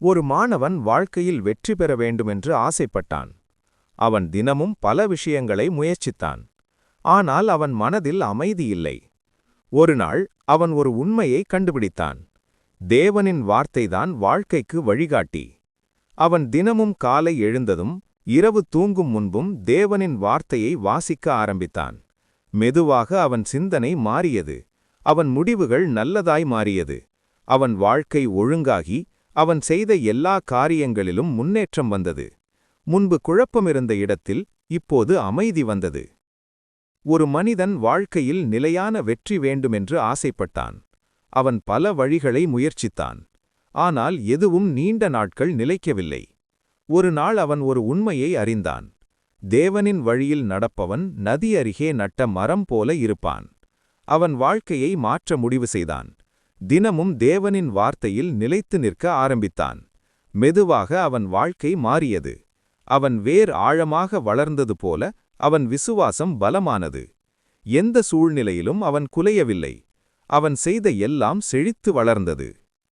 ஒரு மாணவன் வாழ்க்கையில் வெற்றி பெற வேண்டுமென்று ஆசைப்பட்டான். அவன் தினமும் பல விஷயங்களை முயற்சித்தான். ஆனால் அவன் மனதில் அமைதி இல்லை. ஒருநாள் அவன் ஒரு உண்மையை கண்டுபிடித்தான். தேவனின் வார்த்தைதான் வாழ்க்கைக்கு வழிகாட்டி. அவன் தினமும் காலை எழுந்ததும் இரவு தூங்கும் முன்பும் தேவனின் வார்த்தையை வாசிக்க ஆரம்பித்தான். மெதுவாக அவன் சிந்தனை மாறியது. அவன் முடிவுகள் நல்லதாய் மாறியது. அவன் வாழ்க்கை ஒழுங்காகி அவன் செய்த எல்லா காரியங்களிலும் முன்னேற்றம் வந்தது. முன்பு குழப்பமிருந்த இடத்தில் இப்போது அமைதி வந்தது. ஒரு மனிதன் வாழ்க்கையில் நிலையான வெற்றி வேண்டுமென்று ஆசைப்பட்டான். அவன் பல வழிகளை முயற்சித்தான். ஆனால் எதுவும் நீண்ட நாட்கள் நிலைக்கவில்லை. ஒரு நாள் அவன் ஒரு உண்மையை அறிந்தான். தேவனின் வழியில் நடப்பவன் நதி அருகே நட்ட மரம் போல இருப்பான். அவன் வாழ்க்கையை மாற்ற முடிவு செய்தான். தினமும் தேவனின் வார்த்தையில் நிலைத்து நிற்க ஆரம்பித்தான். மெதுவாக அவன் வாழ்க்கை மாறியது. அவன் வேர் ஆழமாக வளர்ந்தது போல அவன் விசுவாசம் பலமானது. எந்த சூழ்நிலையிலும் அவன் குலையவில்லை. அவன் செய்த எல்லாம் செழித்து வளர்ந்தது.